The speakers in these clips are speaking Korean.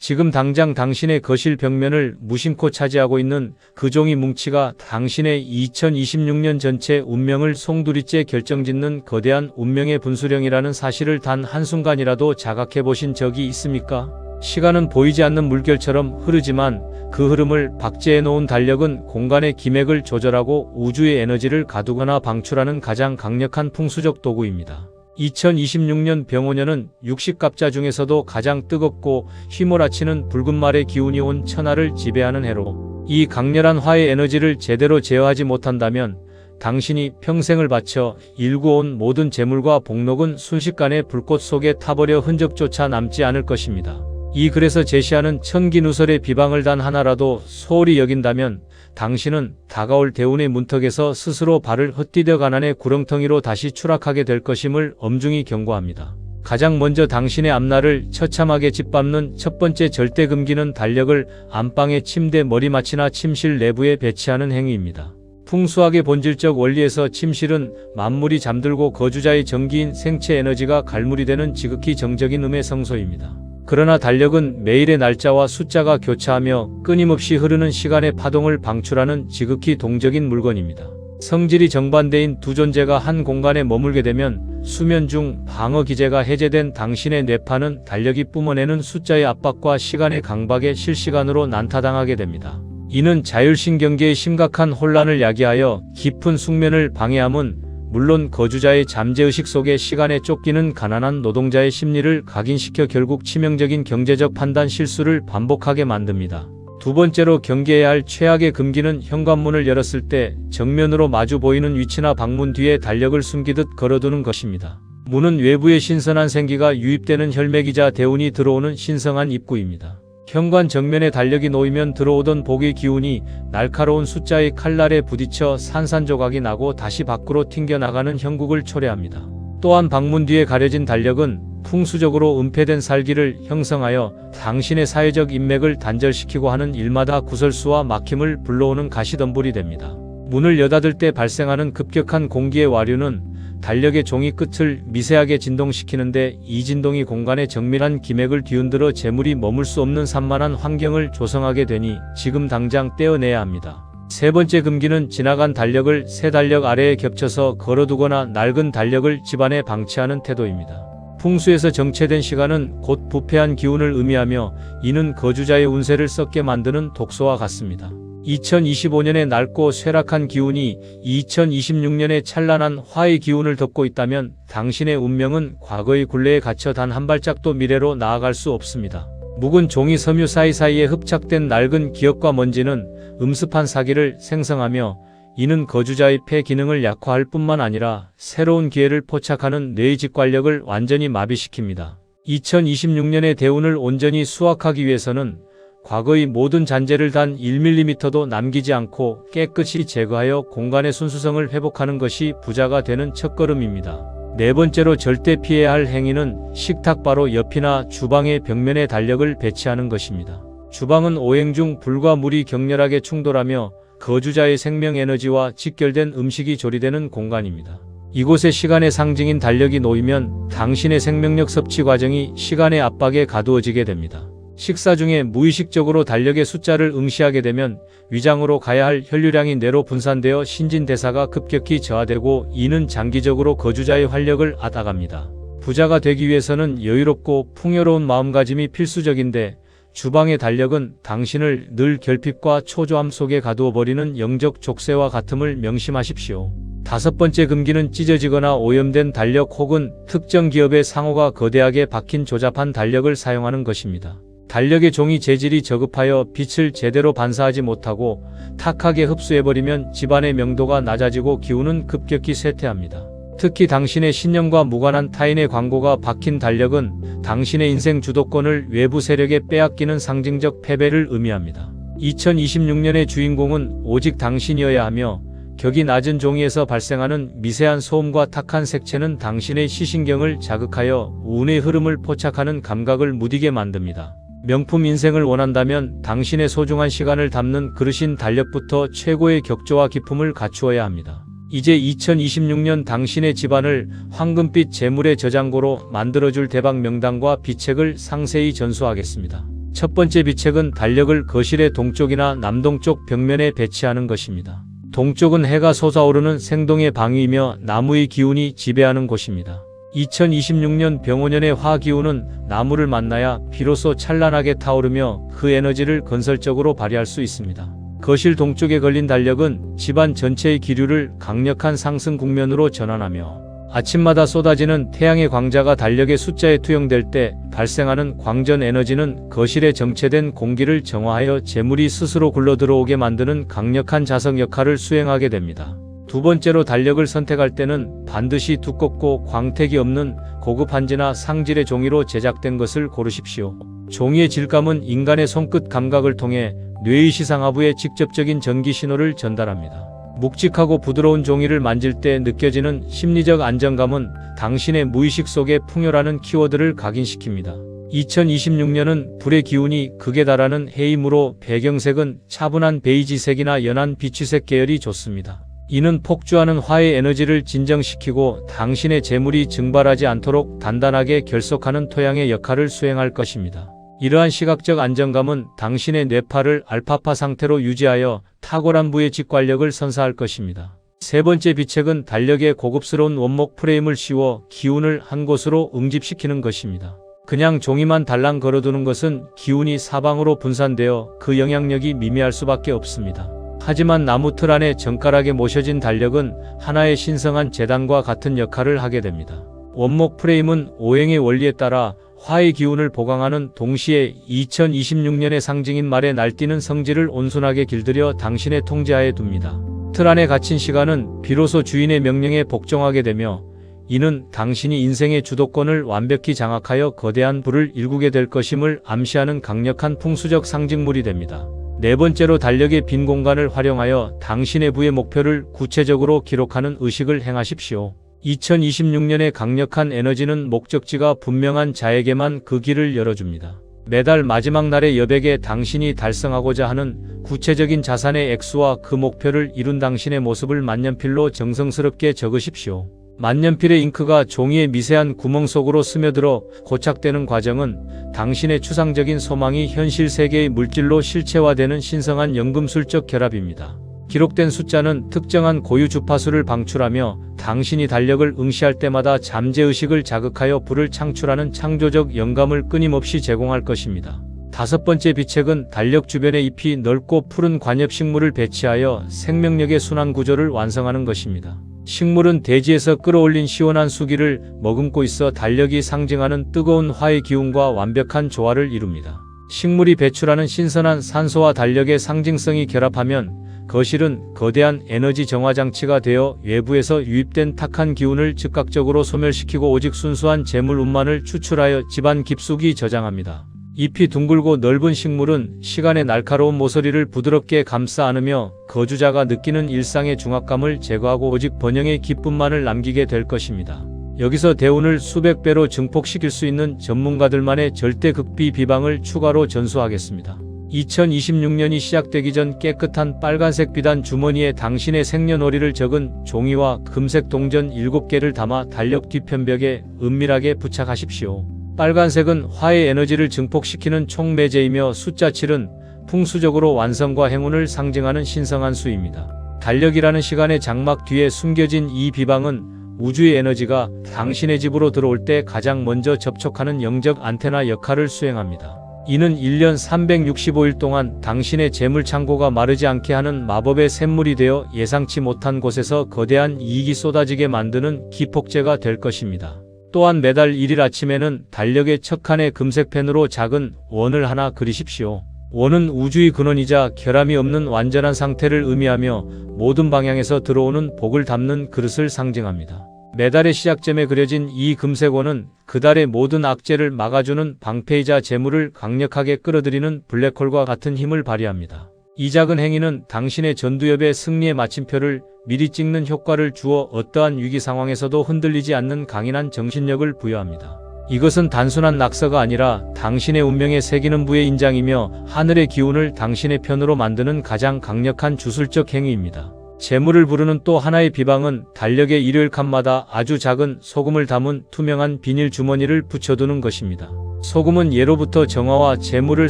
지금 당장 당신의 거실 벽면을 무심코 차지하고 있는 그 종이 뭉치가 당신의 2026년 전체 운명을 송두리째 결정짓는 거대한 운명의 분수령이라는 사실을 단 한순간이라도 자각해 보신 적이 있습니까? 시간은 보이지 않는 물결처럼 흐르지만 그 흐름을 박제해 놓은 달력은 공간의 기맥을 조절하고 우주의 에너지를 가두거나 방출하는 가장 강력한 풍수적 도구입니다. 2026년 병오년은 60갑자 중에서도 가장 뜨겁고 휘몰아치는 붉은 말의 기운이 온 천하를 지배하는 해로, 이 강렬한 화의 에너지를 제대로 제어하지 못한다면 당신이 평생을 바쳐 일구어온 모든 재물과 복록은 순식간에 불꽃 속에 타버려 흔적조차 남지 않을 것입니다. 이 글에서 제시하는 천기누설의 비방을 단 하나라도 소홀히 여긴다면 당신은 다가올 대운의 문턱에서 스스로 발을 헛디뎌 가난의 구렁텅이로 다시 추락하게 될 것임을 엄중히 경고합니다. 가장 먼저 당신의 앞날을 처참하게 짓밟는 첫 번째 절대 금기는 달력을 안방의 침대 머리맡이나 침실 내부에 배치하는 행위입니다. 풍수학의 본질적 원리에서 침실은 만물이 잠들고 거주자의 정기인 생체 에너지가 갈물이 되는 지극히 정적인 음의 성소입니다. 그러나 달력은 매일의 날짜와 숫자가 교차하며 끊임없이 흐르는 시간의 파동을 방출하는 지극히 동적인 물건입니다. 성질이 정반대인 두 존재가 한 공간에 머물게 되면 수면 중 방어 기제가 해제된 당신의 뇌파는 달력이 뿜어내는 숫자의 압박과 시간의 강박에 실시간으로 난타당하게 됩니다. 이는 자율신경계의 심각한 혼란을 야기하여 깊은 숙면을 방해함은 물론 거주자의 잠재의식 속에 시간에 쫓기는 가난한 노동자의 심리를 각인시켜 결국 치명적인 경제적 판단 실수를 반복하게 만듭니다. 두 번째로 경계해야 할 최악의 금기는 현관문을 열었을 때 정면으로 마주 보이는 위치나 방문 뒤에 달력을 숨기듯 걸어두는 것입니다. 문은 외부의 신선한 생기가 유입되는 혈맥이자 대운이 들어오는 신성한 입구입니다. 현관 정면에 달력이 놓이면 들어오던 복의 기운이 날카로운 숫자의 칼날에 부딪혀 산산조각이 나고 다시 밖으로 튕겨나가는 형국을 초래합니다. 또한 방문 뒤에 가려진 달력은 풍수적으로 은폐된 살기를 형성하여 당신의 사회적 인맥을 단절시키고 하는 일마다 구설수와 막힘을 불러오는 가시덤불이 됩니다. 문을 여닫을 때 발생하는 급격한 공기의 와류는 달력의 종이 끝을 미세하게 진동시키는데 이 진동이 공간의 정밀한 기맥을 뒤흔들어 재물이 머물 수 없는 산만한 환경을 조성하게 되니 지금 당장 떼어내야 합니다. 세 번째 금기는 지나간 달력을 새 달력 아래에 겹쳐서 걸어두거나 낡은 달력을 집안에 방치하는 태도입니다. 풍수에서 정체된 시간은 곧 부패한 기운을 의미하며 이는 거주자의 운세를 썩게 만드는 독소와 같습니다. 2025년의 낡고 쇠락한 기운이 2026년의 찬란한 화의 기운을 덮고 있다면 당신의 운명은 과거의 굴레에 갇혀 단 한 발짝도 미래로 나아갈 수 없습니다. 묵은 종이 섬유 사이사이에 흡착된 낡은 기억과 먼지는 음습한 사기를 생성하며 이는 거주자의 폐 기능을 약화할 뿐만 아니라 새로운 기회를 포착하는 뇌의 직관력을 완전히 마비시킵니다. 2026년의 대운을 온전히 수확하기 위해서는 과거의 모든 잔재를 단 1mm도 남기지 않고 깨끗이 제거하여 공간의 순수성을 회복하는 것이 부자가 되는 첫걸음입니다. 네 번째로 절대 피해야 할 행위는 식탁 바로 옆이나 주방의 벽면에 달력을 배치하는 것입니다. 주방은 오행 중 불과 물이 격렬하게 충돌하며 거주자의 생명 에너지와 직결된 음식이 조리되는 공간입니다. 이곳에 시간의 상징인 달력이 놓이면 당신의 생명력 섭취 과정이 시간의 압박에 가두어지게 됩니다. 식사 중에 무의식적으로 달력의 숫자를 응시하게 되면 위장으로 가야 할 혈류량이 뇌로 분산되어 신진대사가 급격히 저하되고 이는 장기적으로 거주자의 활력을 앗아갑니다. 부자가 되기 위해서는 여유롭고 풍요로운 마음가짐이 필수적인데 주방의 달력은 당신을 늘 결핍과 초조함 속에 가두어버리는 영적 족쇄와 같음을 명심하십시오. 다섯 번째 금기는 찢어지거나 오염된 달력 혹은 특정 기업의 상호가 거대하게 박힌 조잡한 달력을 사용하는 것입니다. 달력의 종이 재질이 저급하여 빛을 제대로 반사하지 못하고 탁하게 흡수해버리면 집안의 명도가 낮아지고 기운은 급격히 쇠퇴합니다. 특히 당신의 신념과 무관한 타인의 광고가 박힌 달력은 당신의 인생 주도권을 외부 세력에 빼앗기는 상징적 패배를 의미합니다. 2026년의 주인공은 오직 당신이어야 하며 격이 낮은 종이에서 발생하는 미세한 소음과 탁한 색채는 당신의 시신경을 자극하여 운의 흐름을 포착하는 감각을 무디게 만듭니다. 명품 인생을 원한다면 당신의 소중한 시간을 담는 그릇인 달력부터 최고의 격조와 기품을 갖추어야 합니다. 이제 2026년 당신의 집안을 황금빛 재물의 저장고로 만들어줄 대박 명당과 비책을 상세히 전수하겠습니다. 첫 번째 비책은 달력을 거실의 동쪽이나 남동쪽 벽면에 배치하는 것입니다. 동쪽은 해가 솟아오르는 생동의 방위이며 나무의 기운이 지배하는 곳입니다. 2026년 병오년의 화기운은 나무를 만나야 비로소 찬란하게 타오르며 그 에너지를 건설적으로 발휘할 수 있습니다. 거실 동쪽에 걸린 달력은 집안 전체의 기류를 강력한 상승 국면으로 전환하며 아침마다 쏟아지는 태양의 광자가 달력의 숫자에 투영될 때 발생하는 광전 에너지는 거실에 정체된 공기를 정화하여 재물이 스스로 굴러들어오게 만드는 강력한 자석 역할을 수행하게 됩니다. 두 번째로 달력을 선택할 때는 반드시 두껍고 광택이 없는 고급 한지나 상질의 종이로 제작된 것을 고르십시오. 종이의 질감은 인간의 손끝 감각을 통해 뇌의 시상하부에 직접적인 전기 신호를 전달합니다. 묵직하고 부드러운 종이를 만질 때 느껴지는 심리적 안정감은 당신의 무의식 속에 풍요라는 키워드를 각인시킵니다. 2026년은 불의 기운이 극에 달하는 해이므로 배경색은 차분한 베이지색이나 연한 비취색 계열이 좋습니다. 이는 폭주하는 화의 에너지를 진정시키고 당신의 재물이 증발하지 않도록 단단하게 결속하는 토양의 역할을 수행할 것입니다. 이러한 시각적 안정감은 당신의 뇌파를 알파파 상태로 유지하여 탁월한 부의 직관력을 선사할 것입니다. 세 번째 비책은 달력에 고급스러운 원목 프레임을 씌워 기운을 한 곳으로 응집시키는 것입니다. 그냥 종이만 달랑 걸어두는 것은 기운이 사방으로 분산되어 그 영향력이 미미할 수밖에 없습니다. 하지만 나무 틀 안에 정갈하게 모셔진 달력은 하나의 신성한 재단과 같은 역할을 하게 됩니다. 원목 프레임은 오행의 원리에 따라 화의 기운을 보강하는 동시에 2026년의 상징인 말에 날뛰는 성질을 온순하게 길들여 당신의 통제하에 둡니다. 틀 안에 갇힌 시간은 비로소 주인의 명령에 복종하게 되며 이는 당신이 인생의 주도권을 완벽히 장악하여 거대한 부를 일구게 될 것임을 암시하는 강력한 풍수적 상징물이 됩니다. 네 번째로 달력의 빈 공간을 활용하여 당신의 부의 목표를 구체적으로 기록하는 의식을 행하십시오. 2026년의 강력한 에너지는 목적지가 분명한 자에게만 그 길을 열어줍니다. 매달 마지막 날의 여백에 당신이 달성하고자 하는 구체적인 자산의 액수와 그 목표를 이룬 당신의 모습을 만년필로 정성스럽게 적으십시오. 만년필의 잉크가 종이의 미세한 구멍 속으로 스며들어 고착되는 과정은 당신의 추상적인 소망이 현실 세계의 물질로 실체화되는 신성한 연금술적 결합입니다. 기록된 숫자는 특정한 고유 주파수를 방출하며 당신이 달력을 응시할 때마다 잠재의식을 자극하여 불을 창출하는 창조적 영감을 끊임없이 제공할 것입니다. 다섯 번째 비책은 달력 주변에 잎이 넓고 푸른 관엽식물을 배치하여 생명력의 순환 구조를 완성하는 것입니다. 식물은 대지에서 끌어올린 시원한 수기를 머금고 있어 달력이 상징하는 뜨거운 화의 기운과 완벽한 조화를 이룹니다. 식물이 배출하는 신선한 산소와 달력의 상징성이 결합하면 거실은 거대한 에너지 정화장치가 되어 외부에서 유입된 탁한 기운을 즉각적으로 소멸시키고 오직 순수한 재물운만을 추출하여 집안 깊숙이 저장합니다. 잎이 둥글고 넓은 식물은 시간의 날카로운 모서리를 부드럽게 감싸 안으며 거주자가 느끼는 일상의 중압감을 제거하고 오직 번영의 기쁨만을 남기게 될 것입니다. 여기서 대운을 수백 배로 증폭시킬 수 있는 전문가들만의 절대 극비 비방을 추가로 전수하겠습니다. 2026년이 시작되기 전 깨끗한 빨간색 비단 주머니에 당신의 생년월일을 적은 종이와 금색 동전 7개를 담아 달력 뒤편벽에 은밀하게 부착하십시오. 빨간색은 화의 에너지를 증폭시키는 총매제이며 숫자 7은 풍수적으로 완성과 행운을 상징하는 신성한 수입니다. 달력이라는 시간의 장막 뒤에 숨겨진 이 비방은 우주의 에너지가 당신의 집으로 들어올 때 가장 먼저 접촉하는 영적 안테나 역할을 수행합니다. 이는 1년 365일 동안 당신의 재물 창고가 마르지 않게 하는 마법의 샘물이 되어 예상치 못한 곳에서 거대한 이익이 쏟아지게 만드는 기폭제가 될 것입니다. 또한 매달 1일 아침에는 달력의 첫 칸에 금색 펜으로 작은 원을 하나 그리십시오. 원은 우주의 근원이자 결함이 없는 완전한 상태를 의미하며 모든 방향에서 들어오는 복을 담는 그릇을 상징합니다. 매달의 시작점에 그려진 이 금색 원은 그달의 모든 악재를 막아주는 방패이자 재물을 강력하게 끌어들이는 블랙홀과 같은 힘을 발휘합니다. 이 작은 행위는 당신의 전두엽의 승리의 마침표를 미리 찍는 효과를 주어 어떠한 위기 상황에서도 흔들리지 않는 강인한 정신력을 부여합니다. 이것은 단순한 낙서가 아니라 당신의 운명에 새기는 부의 인장이며 하늘의 기운을 당신의 편으로 만드는 가장 강력한 주술적 행위입니다. 재물을 부르는 또 하나의 비방은 달력의 일요일 칸마다 아주 작은 소금을 담은 투명한 비닐 주머니를 붙여두는 것입니다. 소금은 예로부터 정화와 재물을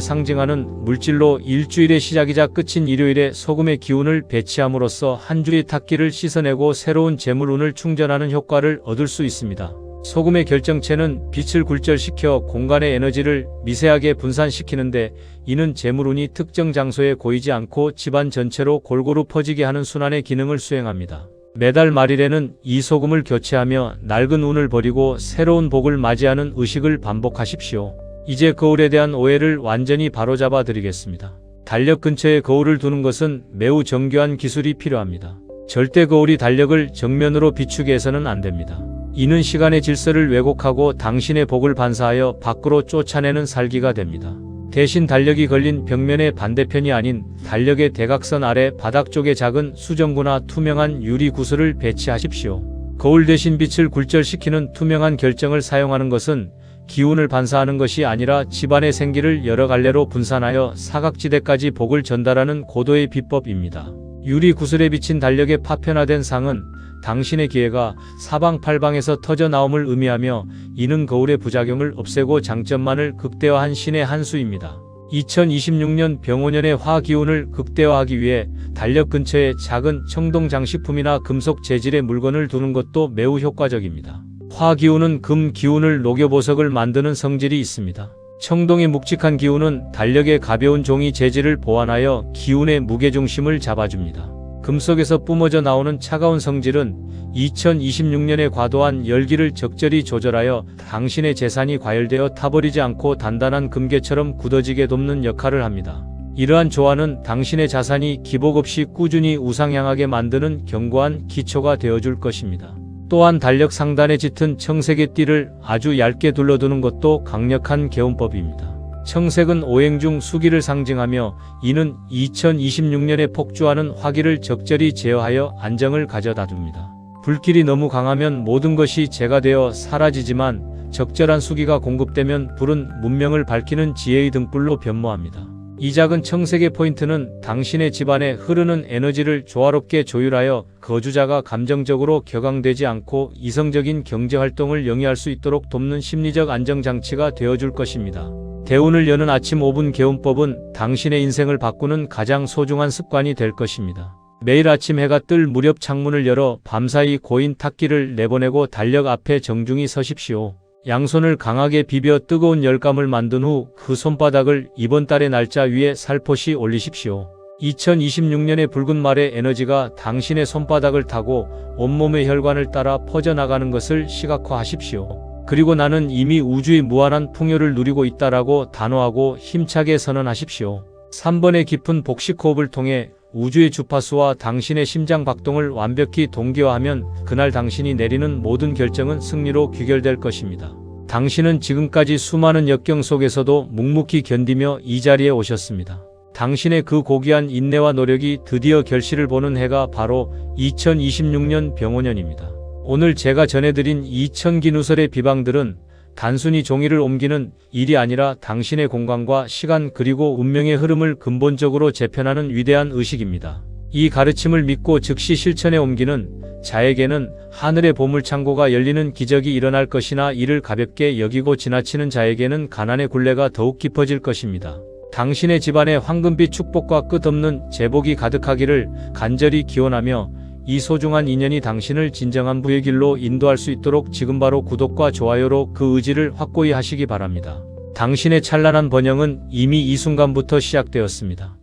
상징하는 물질로 일주일의 시작이자 끝인 일요일에 소금의 기운을 배치함으로써 한 주의 탁기를 씻어내고 새로운 재물운을 충전하는 효과를 얻을 수 있습니다. 소금의 결정체는 빛을 굴절시켜 공간의 에너지를 미세하게 분산시키는데, 이는 재물운이 특정 장소에 고이지 않고 집안 전체로 골고루 퍼지게 하는 순환의 기능을 수행합니다. 매달 말일에는 이 소금을 교체하며 낡은 운을 버리고 새로운 복을 맞이하는 의식을 반복하십시오. 이제 거울에 대한 오해를 완전히 바로잡아 드리겠습니다. 달력 근처에 거울을 두는 것은 매우 정교한 기술이 필요합니다. 절대 거울이 달력을 정면으로 비추게 해서는 안 됩니다. 이는 시간의 질서를 왜곡하고 당신의 복을 반사하여 밖으로 쫓아내는 살기가 됩니다. 대신 달력이 걸린 벽면의 반대편이 아닌 달력의 대각선 아래 바닥 쪽에 작은 수정구나 투명한 유리 구슬을 배치하십시오. 거울 대신 빛을 굴절시키는 투명한 결정을 사용하는 것은 기운을 반사하는 것이 아니라 집안의 생기를 여러 갈래로 분산하여 사각지대까지 복을 전달하는 고도의 비법입니다. 유리 구슬에 비친 달력의 파편화된 상은 당신의 기회가 사방팔방에서 터져 나옴을 의미하며, 이는 거울의 부작용을 없애고 장점만을 극대화한 신의 한 수입니다. 2026년 병오년의 화기운을 극대화하기 위해 달력 근처에 작은 청동 장식품이나 금속 재질의 물건을 두는 것도 매우 효과적입니다. 화기운은 금 기운을 녹여 보석을 만드는 성질이 있습니다. 청동의 묵직한 기운은 달력의 가벼운 종이 재질을 보완하여 기운의 무게중심을 잡아줍니다. 금속에서 뿜어져 나오는 차가운 성질은 2026년의 과도한 열기를 적절히 조절하여 당신의 재산이 과열되어 타버리지 않고 단단한 금괴처럼 굳어지게 돕는 역할을 합니다. 이러한 조화는 당신의 자산이 기복 없이 꾸준히 우상향하게 만드는 견고한 기초가 되어줄 것입니다. 또한 달력 상단에 짙은 청색의 띠를 아주 얇게 둘러두는 것도 강력한 개운법입니다. 청색은 오행 중 수기를 상징하며, 이는 2026년에 폭주하는 화기를 적절히 제어하여 안정을 가져다 줍니다. 불길이 너무 강하면 모든 것이 재가 되어 사라지지만, 적절한 수기가 공급되면 불은 문명을 밝히는 지혜의 등불로 변모합니다. 이 작은 청색의 포인트는 당신의 집안에 흐르는 에너지를 조화롭게 조율하여 거주자가 감정적으로 격앙되지 않고 이성적인 경제활동을 영위할 수 있도록 돕는 심리적 안정장치가 되어줄 것입니다. 대운을 여는 아침 5분 개운법은 당신의 인생을 바꾸는 가장 소중한 습관이 될 것입니다. 매일 아침 해가 뜰 무렵 창문을 열어 밤사이 고인 탁기를 내보내고 달력 앞에 정중히 서십시오. 양손을 강하게 비벼 뜨거운 열감을 만든 후 그 손바닥을 이번 달의 날짜 위에 살포시 올리십시오. 2026년의 붉은 말의 에너지가 당신의 손바닥을 타고 온몸의 혈관을 따라 퍼져나가는 것을 시각화하십시오. 그리고 나는 이미 우주의 무한한 풍요를 누리고 있다라고 단호하고 힘차게 선언하십시오. 3번의 깊은 복식 호흡을 통해 우주의 주파수와 당신의 심장 박동을 완벽히 동기화하면 그날 당신이 내리는 모든 결정은 승리로 귀결될 것입니다. 당신은 지금까지 수많은 역경 속에서도 묵묵히 견디며 이 자리에 오셨습니다. 당신의 그 고귀한 인내와 노력이 드디어 결실을 보는 해가 바로 2026년 병오년입니다. 오늘 제가 전해드린 2000기 누설의 비방들은 단순히 종이를 옮기는 일이 아니라 당신의 공간과 시간 그리고 운명의 흐름을 근본적으로 재편하는 위대한 의식입니다. 이 가르침을 믿고 즉시 실천에 옮기는 자에게는 하늘의 보물창고가 열리는 기적이 일어날 것이나 이를 가볍게 여기고 지나치는 자에게는 가난의 굴레가 더욱 깊어질 것입니다. 당신의 집안에 황금빛 축복과 끝없는 제복이 가득하기를 간절히 기원하며, 이 소중한 인연이 당신을 진정한 부의 길로 인도할 수 있도록 지금 바로 구독과 좋아요로 그 의지를 확고히 하시기 바랍니다. 당신의 찬란한 번영은 이미 이 순간부터 시작되었습니다.